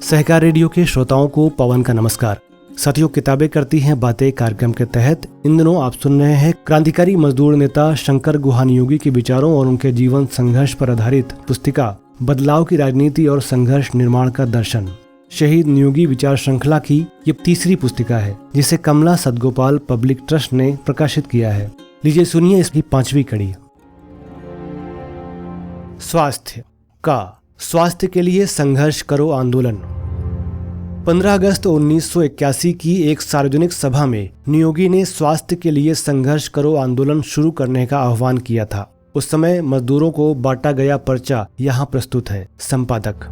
सहकार radio के श्रोताओं को पवन का नमस्कार। साथियों, किताबें करती हैं बातें कार्यक्रम के तहत इन दिनों आप सुन रहे हैं क्रांतिकारी मजदूर नेता शंकर गुहा नियोगी के विचारों और उनके जीवन संघर्ष पर आधारित पुस्तिका बदलाव की राजनीति और संघर्ष निर्माण का दर्शन। शहीद नियोगी विचार श्रृंखला की ये तीसरी पुस्तिका है जिसे कमला सतगोपाल पब्लिक ट्रस्ट ने प्रकाशित किया है। लीजिए सुनिए इसकी 5वीं कड़ी। स्वास्थ्य के लिए संघर्ष करो आंदोलन। 15 अगस्त 1981 की एक सार्वजनिक सभा में नियोगी ने स्वास्थ्य के लिए संघर्ष करो आंदोलन शुरू करने का आह्वान किया था। उस समय मजदूरों को बांटा गया पर्चा यहाँ प्रस्तुत है। संपादक।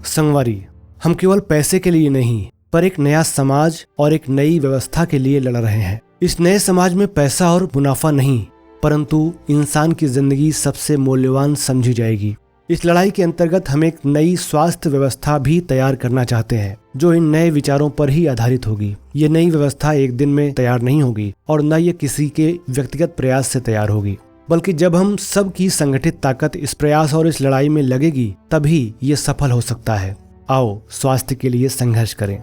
संगवारी, हम केवल पैसे के लिए नहीं पर एक नया समाज और एक नई व्यवस्था के लिए लड़ रहे हैं। इस नए समाज में पैसा और मुनाफा नहीं परंतु इंसान की जिंदगी सबसे मूल्यवान समझी जाएगी। इस लड़ाई के अंतर्गत हम एक नई स्वास्थ्य व्यवस्था भी तैयार करना चाहते हैं जो इन नए विचारों पर ही आधारित होगी। ये नई व्यवस्था एक दिन में तैयार नहीं होगी और न ये किसी के व्यक्तिगत प्रयास से तैयार होगी, बल्कि जब हम सब की संगठित ताकत इस प्रयास और इस लड़ाई में लगेगी तभी ये सफल हो सकता है। आओ स्वास्थ्य के लिए संघर्ष करें।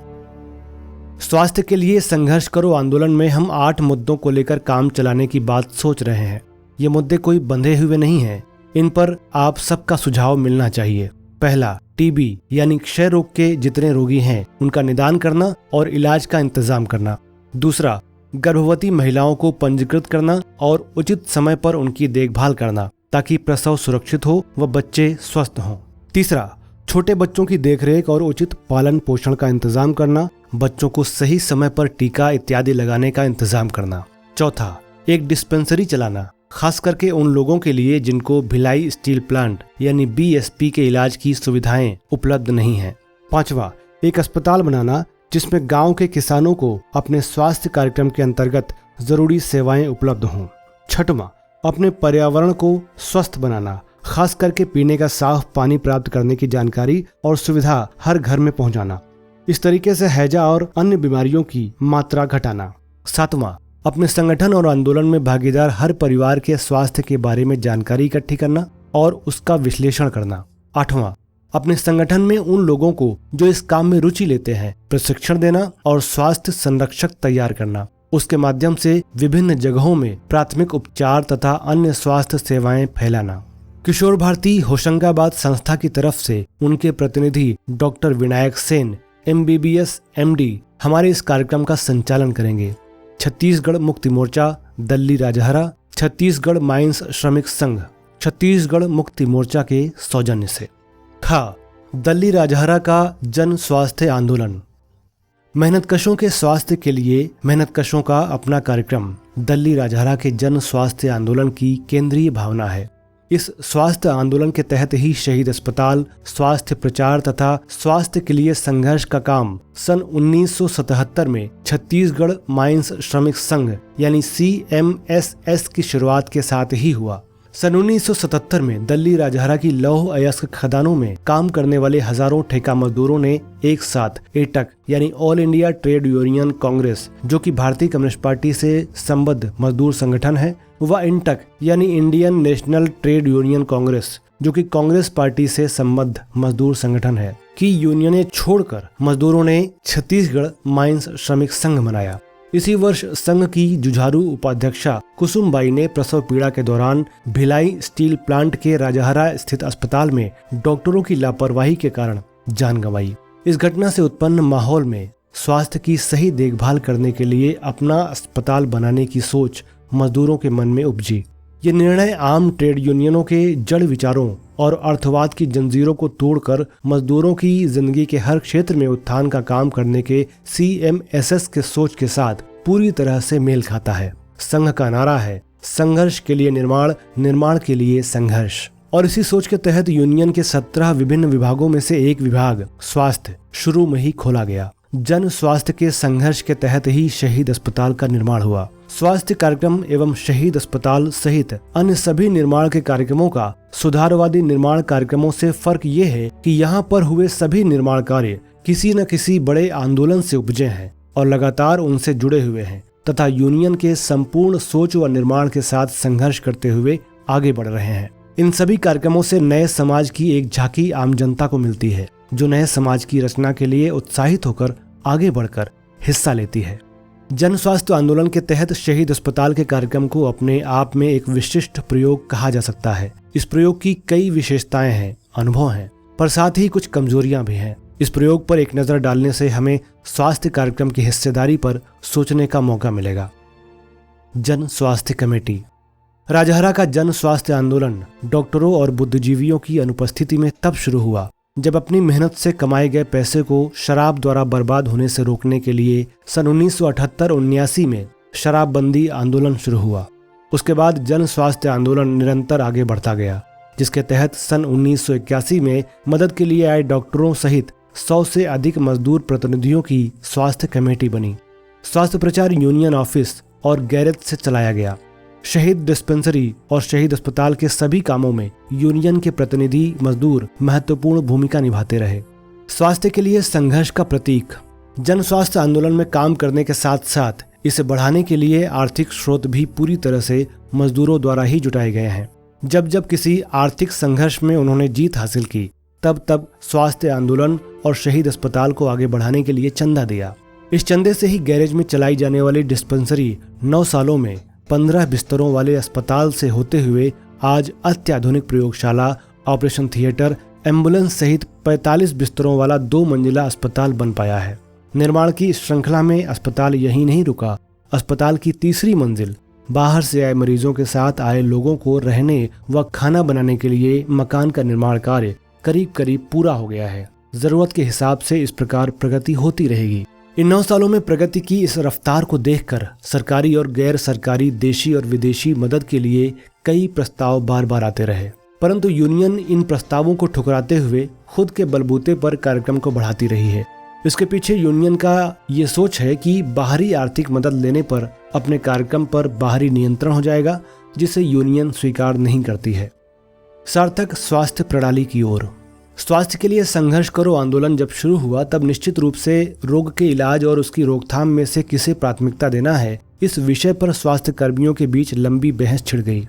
स्वास्थ्य के लिए संघर्ष करो आंदोलन में हम 8 मुद्दों को लेकर काम चलाने की बात सोच रहे हैं। ये मुद्दे कोई बंधे हुए नहीं हैं, इन पर आप सबका सुझाव मिलना चाहिए। पहला, टीबी यानी क्षय रोग के जितने रोगी हैं उनका निदान करना और इलाज का इंतजाम करना। दूसरा, गर्भवती महिलाओं को पंजीकृत करना और उचित समय पर उनकी देखभाल करना ताकि प्रसव सुरक्षित हो व बच्चे स्वस्थ हों। तीसरा, छोटे बच्चों की देखरेख और उचित पालन पोषण का इंतजाम करना, बच्चों को सही समय पर टीका इत्यादि लगाने का इंतजाम करना। चौथा, एक डिस्पेंसरी चलाना, खास करके उन लोगों के लिए जिनको भिलाई स्टील प्लांट यानी बीएसपी के इलाज की सुविधाएं उपलब्ध नहीं हैं। पांचवा, एक अस्पताल बनाना जिसमें गांव के किसानों को अपने स्वास्थ्य कार्यक्रम के अंतर्गत जरूरी सेवाएं उपलब्ध हों। छठवां, अपने पर्यावरण को स्वस्थ बनाना, खास करके पीने का साफ पानी प्राप्त करने की जानकारी और सुविधा हर घर में पहुंचाना। इस तरीके से हैजा और अन्य बीमारियों की मात्रा घटाना। सातवां, अपने संगठन और आंदोलन में भागीदार हर परिवार के स्वास्थ्य के बारे में जानकारी इकट्ठी करना और उसका विश्लेषण करना। आठवां, अपने संगठन में उन लोगों को जो इस काम में रुचि लेते हैं प्रशिक्षण देना और स्वास्थ्य संरक्षक तैयार करना। उसके माध्यम से विभिन्न जगहों में प्राथमिक उपचार तथा अन्य स्वास्थ्य सेवाएं फैलाना। किशोर भारती होशंगाबाद संस्था की तरफ से उनके प्रतिनिधि doctor Vinayak Sen MBBS MD हमारे इस कार्यक्रम का संचालन करेंगे। छत्तीसगढ़ मुक्ति मोर्चा दल्ली राजहरा, छत्तीसगढ़ माइंस श्रमिक संघ, छत्तीसगढ़ मुक्ति मोर्चा के सौजन्य से। दल्ली राजहरा का जन स्वास्थ्य आंदोलन। मेहनतकशों के स्वास्थ्य के लिए मेहनतकशों का अपना कार्यक्रम दल्ली राजहरा के जन स्वास्थ्य आंदोलन की केंद्रीय भावना है। इस स्वास्थ्य आंदोलन के तहत ही शहीद अस्पताल, स्वास्थ्य प्रचार तथा स्वास्थ्य के लिए संघर्ष का काम सन 1977 में छत्तीसगढ़ माइंस श्रमिक संघ यानी CMSS की शुरुआत के साथ ही हुआ। सन 1977 में दल्ली राजहरा की लौह अयस्क खदानों में काम करने वाले हजारों ठेका मजदूरों ने एक साथ एटक यानी all India trade union Congress, जो कि भारतीय कम्युनिस्ट पार्टी से संबद्ध मजदूर संगठन है, व इंटक यानी Indian national trade union Congress, जो कि कांग्रेस पार्टी से संबद्ध मजदूर संगठन है, की यूनियनें छोड़कर मजदूरों ने छत्तीसगढ़ माइंस श्रमिक संघ बनाया। इसी वर्ष संघ की जुझारू उपाध्यक्षा कुसुमबाई ने प्रसव पीड़ा के दौरान भिलाई स्टील प्लांट के राजहरा स्थित अस्पताल में डॉक्टरों की लापरवाही के कारण जान गंवाई। इस घटना से उत्पन्न माहौल में स्वास्थ्य की सही देखभाल करने के लिए अपना अस्पताल बनाने की सोच मजदूरों के मन में उपजी। ये निर्णय आम ट्रेड यूनियनों के जड़ विचारों और अर्थवाद की जंजीरों को तोड़कर मजदूरों की जिंदगी के हर क्षेत्र में उत्थान का काम करने के CMSS के सोच के साथ पूरी तरह से मेल खाता है। संघ का नारा है संघर्ष के लिए निर्माण, निर्माण के लिए संघर्ष। और इसी सोच के तहत यूनियन के 17 विभिन्न विभागों में से एक विभाग स्वास्थ्य शुरू में ही खोला गया। जन स्वास्थ्य के संघर्ष के तहत ही शहीद अस्पताल का निर्माण हुआ। स्वास्थ्य कार्यक्रम एवं शहीद अस्पताल सहित अन्य सभी निर्माण के कार्यक्रमों का सुधारवादी निर्माण कार्यक्रमों से फर्क ये है कि यहाँ पर हुए सभी निर्माण कार्य किसी न किसी बड़े आंदोलन से उपजे हैं और लगातार उनसे जुड़े हुए हैं तथा यूनियन के संपूर्ण सोच व निर्माण के साथ संघर्ष करते हुए आगे बढ़ रहे हैं। इन सभी कार्यक्रमों से नए समाज की एक झांकी आम जनता को मिलती है। जो नए समाज की रचना के लिए उत्साहित होकर आगे बढ़कर हिस्सा लेती है। जन स्वास्थ्य आंदोलन के तहत शहीद अस्पताल के कार्यक्रम को अपने आप में एक विशिष्ट प्रयोग कहा जा सकता है। इस प्रयोग की कई विशेषताएं हैं, अनुभव हैं, पर साथ ही कुछ कमजोरियां भी हैं। इस प्रयोग पर एक नजर डालने से हमें स्वास्थ्य कार्यक्रम की हिस्सेदारी पर सोचने का मौका मिलेगा। जन स्वास्थ्य कमेटी। राजहरा का जन स्वास्थ्य आंदोलन डॉक्टरों और बुद्धिजीवियों की अनुपस्थिति में तब शुरू हुआ जब अपनी मेहनत से कमाए गए पैसे को शराब द्वारा बर्बाद होने से रोकने के लिए सन 1978-79 में शराबबंदी आंदोलन शुरू हुआ। उसके बाद जन स्वास्थ्य आंदोलन निरंतर आगे बढ़ता गया, जिसके तहत सन 1981 में मदद के लिए आए डॉक्टरों सहित 100 से अधिक मजदूर प्रतिनिधियों की स्वास्थ्य कमेटी बनी। स्वास्थ्य प्रचार यूनियन ऑफिस और गैरेज से चलाया गया। शहीद डिस्पेंसरी और शहीद अस्पताल के सभी कामों में यूनियन के प्रतिनिधि मजदूर महत्वपूर्ण भूमिका निभाते रहे। स्वास्थ्य के लिए संघर्ष का प्रतीक। जन स्वास्थ्य आंदोलन में काम करने के साथ साथ इसे बढ़ाने के लिए आर्थिक स्रोत भी पूरी तरह से मजदूरों द्वारा ही जुटाए गए हैं। जब जब किसी आर्थिक संघर्ष में उन्होंने जीत हासिल की, तब तब स्वास्थ्य आंदोलन और शहीद अस्पताल को आगे बढ़ाने के लिए चंदा दिया। इस चंदे से ही गैरेज में चलाई जाने वाली डिस्पेंसरी 9 सालों में 15 बिस्तरों वाले अस्पताल से होते हुए आज अत्याधुनिक प्रयोगशाला, ऑपरेशन थिएटर, एम्बुलेंस सहित 45 बिस्तरों वाला 2 मंजिला अस्पताल बन पाया है। निर्माण की श्रृंखला में अस्पताल यहीं नहीं रुका। अस्पताल की तीसरी मंजिल बाहर से आए मरीजों के साथ आए लोगों को रहने व खाना बनाने के लिए मकान का निर्माण कार्य करीब करीब पूरा हो गया है। जरूरत के हिसाब से इस प्रकार प्रगति होती रहेगी। इन 9 सालों में प्रगति की इस रफ्तार को देखकर सरकारी और गैर सरकारी देशी और विदेशी मदद के लिए कई प्रस्ताव बार बार आते रहे, परंतु यूनियन इन प्रस्तावों को ठुकराते हुए खुद के बलबूते पर कार्यक्रम को बढ़ाती रही है। इसके पीछे यूनियन का ये सोच है कि बाहरी आर्थिक मदद लेने पर अपने कार्यक्रम पर बाहरी नियंत्रण हो जाएगा, जिसे यूनियन स्वीकार नहीं करती है। सार्थक स्वास्थ्य प्रणाली की ओर। स्वास्थ्य के लिए संघर्ष करो आंदोलन जब शुरू हुआ, तब निश्चित रूप से रोग के इलाज और उसकी रोकथाम में से किसे प्राथमिकता देना है, इस विषय पर स्वास्थ्य कर्मियों के बीच लंबी बहस छिड़ गई।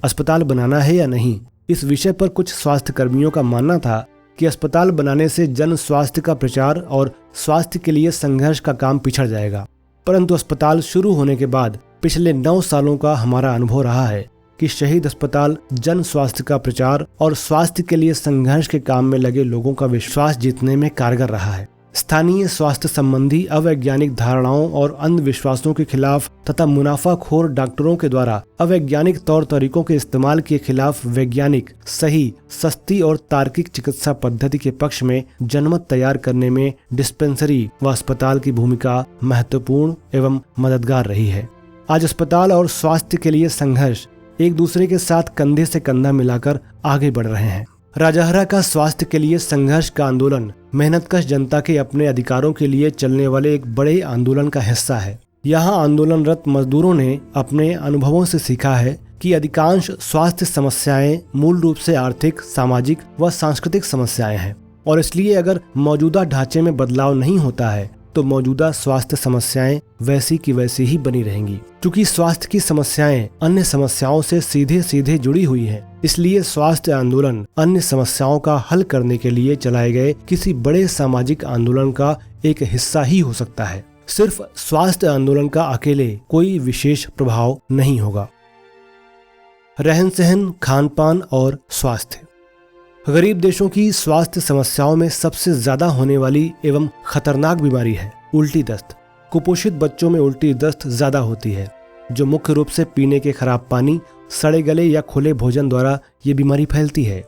अस्पताल बनाना है या नहीं, इस विषय पर कुछ स्वास्थ्य कर्मियों का मानना था कि अस्पताल बनाने से जन स्वास्थ्य का प्रचार और स्वास्थ्य के लिए संघर्ष का काम पिछड़ जाएगा। परंतु अस्पताल शुरू होने के बाद पिछले 9 सालों का हमारा अनुभव रहा है कि शहीद अस्पताल जन स्वास्थ्य का प्रचार और स्वास्थ्य के लिए संघर्ष के काम में लगे लोगों का विश्वास जीतने में कारगर रहा है। स्थानीय स्वास्थ्य संबंधी अवैज्ञानिक धारणाओं और अंधविश्वासों के खिलाफ तथा मुनाफाखोर डॉक्टरों के द्वारा अवैज्ञानिक तौर तरीकों के इस्तेमाल के खिलाफ वैज्ञानिक, सही, सस्ती और तार्किक चिकित्सा पद्धति के पक्ष में जनमत तैयार करने में डिस्पेंसरी व अस्पताल की भूमिका महत्वपूर्ण एवं मददगार रही है। आज अस्पताल और स्वास्थ्य के लिए संघर्ष एक दूसरे के साथ कंधे से कंधा मिलाकर आगे बढ़ रहे हैं। राजहरा का स्वास्थ्य के लिए संघर्ष का आंदोलन मेहनतकश जनता के अपने अधिकारों के लिए चलने वाले एक बड़े आंदोलन का हिस्सा है। यहाँ आंदोलनरत मजदूरों ने अपने अनुभवों से सीखा है कि अधिकांश स्वास्थ्य समस्याएं मूल रूप से आर्थिक, सामाजिक व सांस्कृतिक समस्याएं हैं और इसलिए अगर मौजूदा ढांचे में बदलाव नहीं होता है तो मौजूदा स्वास्थ्य समस्याएं वैसी की वैसी ही बनी रहेंगी। क्योंकि स्वास्थ्य की समस्याएं अन्य समस्याओं से सीधे सीधे जुड़ी हुई हैं, इसलिए स्वास्थ्य आंदोलन अन्य समस्याओं का हल करने के लिए चलाए गए किसी बड़े सामाजिक आंदोलन का एक हिस्सा ही हो सकता है। सिर्फ स्वास्थ्य आंदोलन का अकेले कोई विशेष प्रभाव नहीं होगा। रहन सहन, खान पान और स्वास्थ्य। गरीब देशों की स्वास्थ्य समस्याओं में सबसे ज्यादा होने वाली एवं खतरनाक बीमारी है उल्टी दस्त। कुपोषित बच्चों में उल्टी दस्त ज्यादा होती है, जो मुख्य रूप से पीने के खराब पानी, सड़े गले या खुले भोजन द्वारा ये बीमारी फैलती है।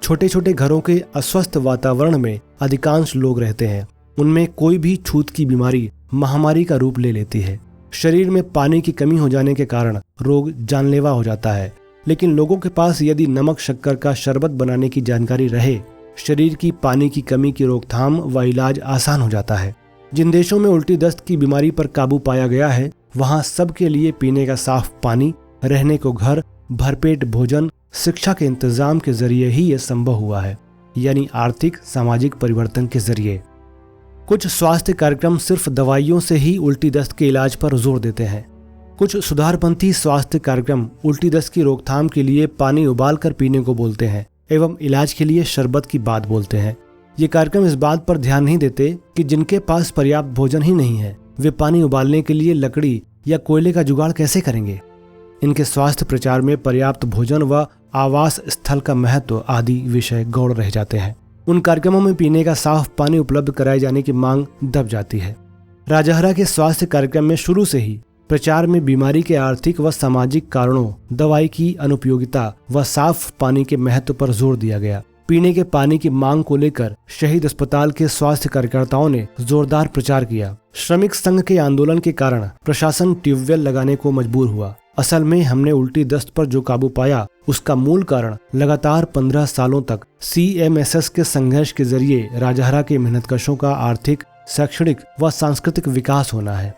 छोटे छोटे घरों के अस्वस्थ वातावरण में अधिकांश लोग रहते हैं। उनमें कोई भी छूत की बीमारी महामारी का रूप ले लेती है। शरीर में पानी की कमी हो जाने के कारण रोग जानलेवा हो जाता है, लेकिन लोगों के पास यदि नमक शक्कर का शरबत बनाने की जानकारी रहे, शरीर की पानी की कमी की रोकथाम व इलाज आसान हो जाता है। जिन देशों में उल्टी दस्त की बीमारी पर काबू पाया गया है, वहाँ सबके लिए पीने का साफ पानी, रहने को घर, भरपेट भोजन, शिक्षा के इंतजाम के जरिए ही ये संभव हुआ है, यानी आर्थिक सामाजिक परिवर्तन के जरिए। कुछ स्वास्थ्य कार्यक्रम सिर्फ दवाइयों से ही उल्टी दस्त के इलाज पर जोर देते हैं। कुछ सुधारपंथी स्वास्थ्य कार्यक्रम उल्टी दस्त की रोकथाम के लिए पानी उबाल कर पीने को बोलते हैं एवं इलाज के लिए शरबत की बात बोलते हैं। ये कार्यक्रम इस बात पर ध्यान नहीं देते कि जिनके पास पर्याप्त भोजन ही नहीं है वे पानी उबालने के लिए लकड़ी या कोयले का जुगाड़ कैसे करेंगे। इनके स्वास्थ्य प्रचार में पर्याप्त भोजन व आवास स्थल का महत्व आदि विषय गौण रह जाते हैं। उन कार्यक्रमों में पीने का साफ पानी उपलब्ध कराए जाने की मांग दब जाती है। राजहरा के स्वास्थ्य कार्यक्रम में शुरू से ही प्रचार में बीमारी के आर्थिक व सामाजिक कारणों, दवाई की अनुपयोगिता व साफ पानी के महत्व पर जोर दिया गया। पीने के पानी की मांग को लेकर शहीद अस्पताल के स्वास्थ्य कार्यकर्ताओं ने जोरदार प्रचार किया। श्रमिक संघ के आंदोलन के कारण प्रशासन ट्यूबवेल लगाने को मजबूर हुआ। असल में हमने उल्टी दस्त पर जो काबू पाया उसका मूल कारण लगातार 15 सालों तक CMSS के संघर्ष के जरिए राजहरा के मेहनतकशों का आर्थिक, शैक्षणिक व सांस्कृतिक विकास होना है।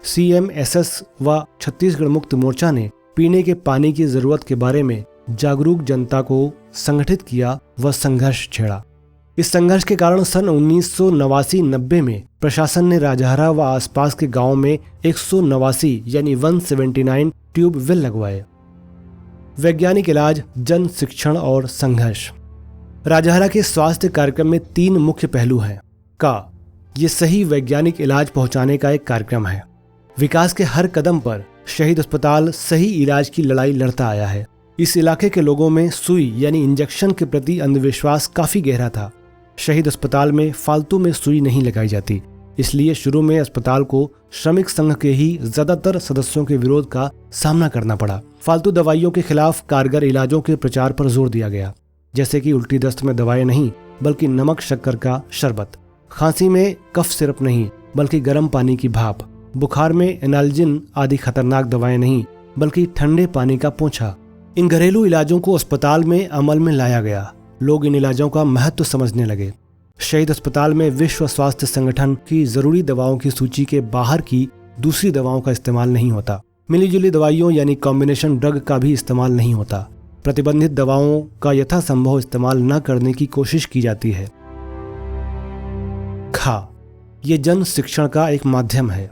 CMSS व छत्तीसगढ़ मुक्त मोर्चा ने पीने के पानी की जरूरत के बारे में जागरूक जनता को संगठित किया व संघर्ष छेड़ा। इस संघर्ष के कारण सन 1989-90 में प्रशासन ने राजहरा व आसपास के गांवों में 189 यानी 179 ट्यूबवेल लगवाए। वैज्ञानिक इलाज, जन शिक्षण और संघर्ष। राजहरा के स्वास्थ्य कार्यक्रम में 3 मुख्य पहलू हैं। ये सही वैज्ञानिक इलाज पहुंचाने का एक कार्यक्रम है। विकास के हर कदम पर शहीद अस्पताल सही इलाज की लड़ाई लड़ता आया है। इस इलाके के लोगों में सुई यानी इंजेक्शन के प्रति अंधविश्वास काफी गहरा था। शहीद अस्पताल में फालतू में सुई नहीं लगाई जाती, इसलिए शुरू में अस्पताल को श्रमिक संघ के ही ज्यादातर सदस्यों के विरोध का सामना करना पड़ा। फालतू दवाइयों के खिलाफ कारगर इलाजों के प्रचार पर जोर दिया गया, जैसे कि उल्टी दस्त में दवाएं नहीं बल्कि नमक शक्कर का शरबत, खांसी में कफ सिरप नहीं बल्कि गर्म पानी की भाप, बुखार में एनाल्जिन आदि खतरनाक दवाएं नहीं बल्कि ठंडे पानी का पोंछा। इन घरेलू इलाजों को अस्पताल में अमल में लाया गया। लोग इन इलाजों का महत्व समझने लगे। शहीद अस्पताल में विश्व स्वास्थ्य संगठन की जरूरी दवाओं की सूची के बाहर की दूसरी दवाओं का इस्तेमाल नहीं होता। मिलीजुली दवाइयों यानी कॉम्बिनेशन ड्रग का भी इस्तेमाल नहीं होता। प्रतिबंधित दवाओं का यथासंभव इस्तेमाल न करने की कोशिश की जाती है। ये जन शिक्षण का एक माध्यम है।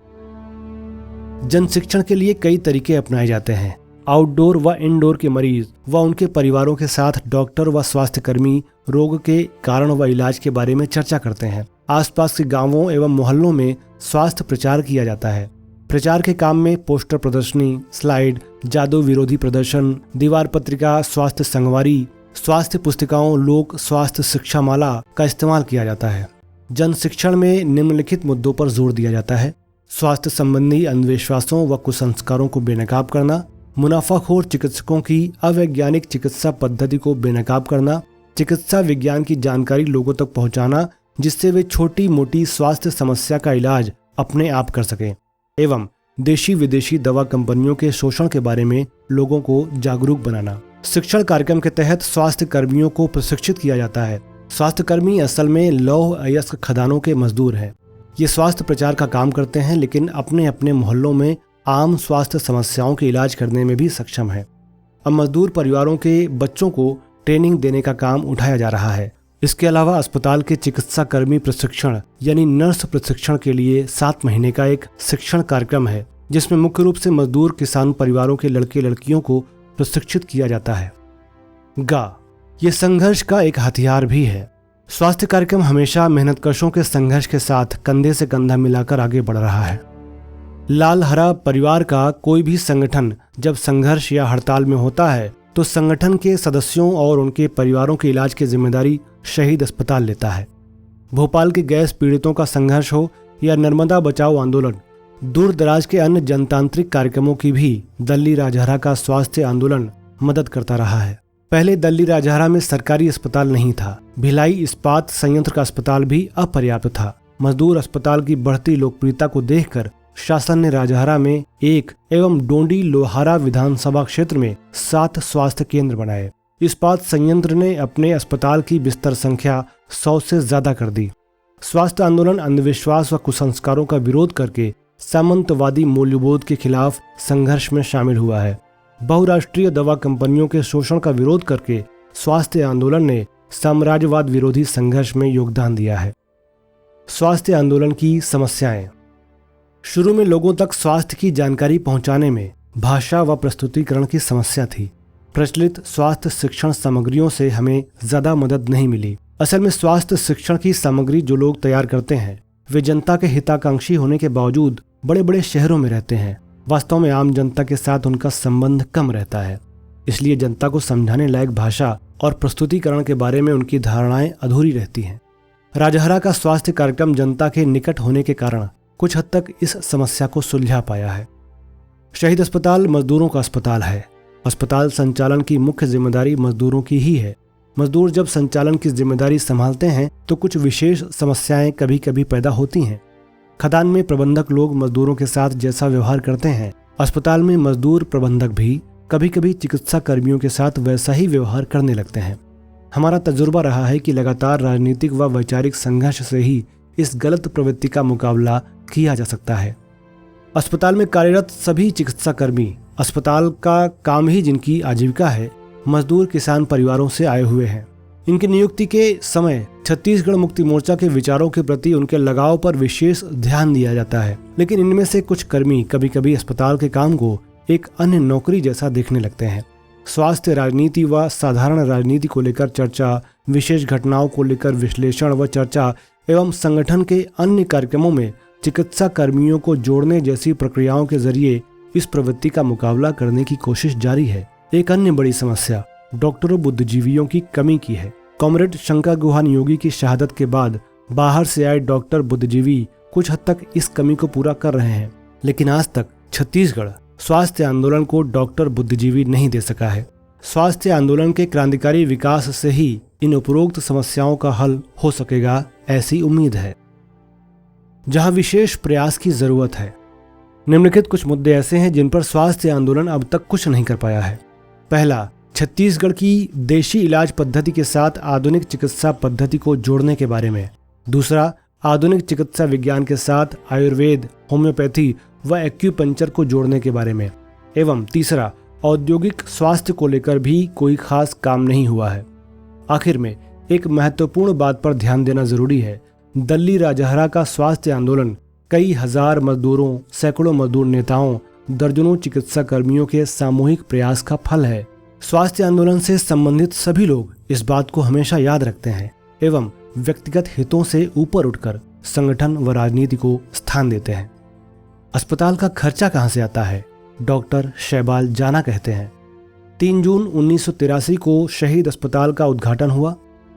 जन शिक्षण के लिए कई तरीके अपनाए जाते हैं। आउटडोर व इनडोर के मरीज व उनके परिवारों के साथ डॉक्टर व स्वास्थ्यकर्मी रोग के कारण व इलाज के बारे में चर्चा करते हैं। आसपास के गांवों एवं मोहल्लों में स्वास्थ्य प्रचार किया जाता है। प्रचार के काम में पोस्टर प्रदर्शनी, स्लाइड, जादू विरोधी प्रदर्शन, दीवार पत्रिका, स्वास्थ्य संगवारी, स्वास्थ्य पुस्तिकाओं, लोक स्वास्थ्य शिक्षा माला का इस्तेमाल किया जाता है। जन शिक्षण में निम्नलिखित मुद्दों पर जोर दिया जाता है। स्वास्थ्य संबंधी अंधविश्वासों व कुसंस्कारों को बेनकाब करना, मुनाफाखोर चिकित्सकों की अवैज्ञानिक चिकित्सा पद्धति को बेनकाब करना, चिकित्सा विज्ञान की जानकारी लोगों तक पहुंचाना जिससे वे छोटी मोटी स्वास्थ्य समस्या का इलाज अपने आप कर सकें, एवं देशी विदेशी दवा कंपनियों के शोषण के बारे में लोगों को जागरूक बनाना। शिक्षण कार्यक्रम के तहत स्वास्थ्य कर्मियों को प्रशिक्षित किया जाता है। स्वास्थ्य कर्मी असल में लौह अयस्क खदानों के मजदूर हैं। ये स्वास्थ्य प्रचार का काम करते हैं लेकिन अपने अपने मोहल्लों में आम स्वास्थ्य समस्याओं के इलाज करने में भी सक्षम है। अब मजदूर परिवारों के बच्चों को ट्रेनिंग देने का काम उठाया जा रहा है। इसके अलावा अस्पताल के चिकित्सा कर्मी प्रशिक्षण यानी नर्स प्रशिक्षण के लिए 7 महीने का एक शिक्षण कार्यक्रम है, जिसमें मुख्य रूप से मजदूर किसान परिवारों के लड़के लड़कियों को प्रशिक्षित किया जाता है। ये संघर्ष का एक हथियार भी है। स्वास्थ्य कार्यक्रम हमेशा मेहनतकशों के संघर्ष के साथ कंधे से कंधा मिलाकर आगे बढ़ रहा है। लाल हरा परिवार का कोई भी संगठन जब संघर्ष या हड़ताल में होता है तो संगठन के सदस्यों और उनके परिवारों के इलाज की जिम्मेदारी शहीद अस्पताल लेता है। भोपाल के गैस पीड़ितों का संघर्ष हो या नर्मदा बचाओ आंदोलन, दूर दराज के अन्य जनतांत्रिक कार्यक्रमों की भी दल्ली राजहरा का स्वास्थ्य आंदोलन मदद करता रहा है। पहले दल्ली राजहरा में सरकारी अस्पताल नहीं था। भिलाई इस्पात संयंत्र का अस्पताल भी अपर्याप्त था। मजदूर अस्पताल की बढ़ती लोकप्रियता को देखकर शासन ने राजहरा में 1 एवं डोंडी लोहारा विधानसभा क्षेत्र में 7 स्वास्थ्य केंद्र बनाए। इस्पात संयंत्र ने अपने अस्पताल की बिस्तर संख्या 100 से ज्यादा कर दी। स्वास्थ्य आंदोलन अंधविश्वास व कुसंस्कारों का विरोध करके सामंतवादी मूल्यबोध के खिलाफ संघर्ष में शामिल हुआ है। बहुराष्ट्रीय दवा कंपनियों के शोषण का विरोध करके स्वास्थ्य आंदोलन ने साम्राज्यवाद विरोधी संघर्ष में योगदान दिया है। स्वास्थ्य आंदोलन की समस्याएं। शुरू में लोगों तक स्वास्थ्य की जानकारी पहुंचाने में भाषा व प्रस्तुतिकरण की समस्या थी। प्रचलित स्वास्थ्य शिक्षण सामग्रियों से हमें ज्यादा मदद नहीं मिली। असल में स्वास्थ्य शिक्षण की सामग्री जो लोग तैयार करते हैं वे जनता के हिताकांक्षी होने के बावजूद बड़े बड़े शहरों में रहते हैं। वास्तव में आम जनता के साथ उनका संबंध कम रहता है, इसलिए जनता को समझाने लायक भाषा और प्रस्तुतिकरण के बारे में उनकी धारणाएं अधूरी रहती हैं। राजहरा का स्वास्थ्य कार्यक्रम जनता के निकट होने के कारण कुछ हद तक इस समस्या को सुलझा पाया है। शहीद अस्पताल मजदूरों का अस्पताल है। अस्पताल संचालन की मुख्य जिम्मेदारी मजदूरों की ही है। मजदूर जब संचालन की जिम्मेदारी संभालते हैं तो कुछ विशेष समस्याएं कभी कभी पैदा होती हैं। खदान में प्रबंधक लोग मजदूरों के साथ जैसा व्यवहार करते हैं, अस्पताल में मजदूर प्रबंधक भी कभी कभी चिकित्सा कर्मियों के साथ वैसा ही व्यवहार करने लगते हैं। हमारा तजुर्बा रहा है कि लगातार राजनीतिक व वैचारिक संघर्ष से ही इस गलत प्रवृत्ति का मुकाबला किया जा सकता है। अस्पताल में कार्यरत सभी चिकित्सा कर्मी, अस्पताल का काम ही जिनकी आजीविका है, मजदूर किसान परिवारों से आए हुए हैं। इनकी नियुक्ति के समय छत्तीसगढ़ मुक्ति मोर्चा के विचारों के प्रति उनके लगाव पर विशेष ध्यान दिया जाता है, लेकिन इनमें से कुछ कर्मी कभी कभी अस्पताल के काम को एक अन्य नौकरी जैसा देखने लगते हैं। स्वास्थ्य राजनीति व साधारण राजनीति को लेकर चर्चा, विशेष घटनाओं को लेकर विश्लेषण व चर्चा एवं संगठन के अन्य कार्यक्रमों में चिकित्सा कर्मियों को जोड़ने जैसी प्रक्रियाओं के जरिए इस प्रवृत्ति का मुकाबला करने की कोशिश जारी है। एक अन्य बड़ी समस्या डॉक्टरों बुद्धिजीवियों की कमी की है। कॉमरेड शंकर गुहान योगी की शहादत के बाद बाहर से आए डॉक्टर बुद्धिजीवी कुछ हद तक इस कमी को पूरा कर रहे हैं, लेकिन आज तक छत्तीसगढ़ स्वास्थ्य आंदोलन को डॉक्टर बुद्धिजीवी नहीं दे सका है। स्वास्थ्य आंदोलन के क्रांतिकारी विकास से ही इन उपरोक्त समस्याओं का हल हो सकेगा, ऐसी उम्मीद है। जहां विशेष प्रयास की जरूरत है। निम्नलिखित कुछ मुद्दे ऐसे हैं जिन पर स्वास्थ्य आंदोलन अब तक कुछ नहीं कर पाया है। पहला, छत्तीसगढ़ की देशी इलाज पद्धति के साथ आधुनिक चिकित्सा पद्धति को जोड़ने के बारे में। दूसरा, आधुनिक चिकित्सा विज्ञान के साथ आयुर्वेद, होम्योपैथी व एक्यूपंक्चर को जोड़ने के बारे में। एवं तीसरा, औद्योगिक स्वास्थ्य को लेकर भी कोई खास काम नहीं हुआ है। आखिर में एक महत्वपूर्ण बात पर ध्यान देना जरूरी है। दल्ली राजहरा का स्वास्थ्य आंदोलन कई हजार मजदूरों, सैकड़ों मजदूर नेताओं, दर्जनों चिकित्सा कर्मियों के सामूहिक प्रयास का फल है। स्वास्थ्य आंदोलन से संबंधित सभी लोग इस बात को हमेशा याद रखते हैं एवं व्यक्तिगत हितों से ऊपर उठकर संगठन व राजनीति को स्थान देते हैं। अस्पताल का खर्चा कहां से आता है? डॉक्टर शैबाल जाना कहते हैं। 3 जून 1983 को शहीद अस्पताल का उद्घाटन हुआ।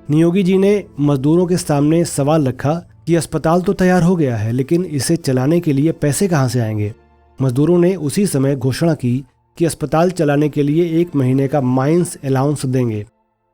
नियोगी जी ने मजदूरों के सामने सवाल रखा कि अस्पताल तो तैयार हो गया है, लेकिन इसे चलाने के लिए पैसे कहां से आएंगे? मजदूरों ने उसी समय घोषणा की कि अस्पताल चलाने के लिए 1 महीने का माइंस अलाउंस देंगे।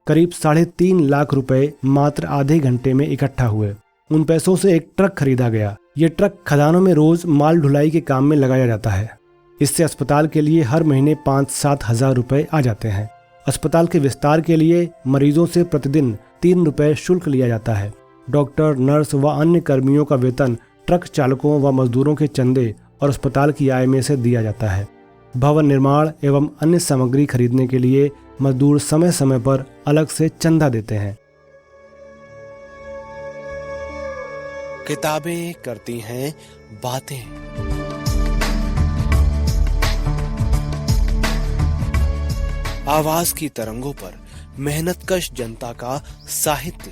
करीब 3.5 लाख रुपए मात्र आधे घंटे में इकट्ठा हुए। उन पैसों से एक ट्रक खरीदा गया। ये ट्रक खदानों में रोज माल ढुलाई के काम में लगाया जाता है। इससे अस्पताल के लिए हर महीने 5-7 हजार रुपए आ जाते हैं। अस्पताल के विस्तार के लिए मरीजों से प्रतिदिन 3 रुपए शुल्क लिया जाता है। डॉक्टर, नर्स व अन्य कर्मियों का वेतन ट्रक चालकों व मजदूरों के चंदे और अस्पताल की आय में से दिया जाता है। भवन निर्माण एवं अन्य सामग्री खरीदने के लिए मजदूर समय समय पर अलग से चंदा देते हैं। किताबें करती हैं बातें। आवाज की तरंगों पर मेहनतकश जनता का साहित्य।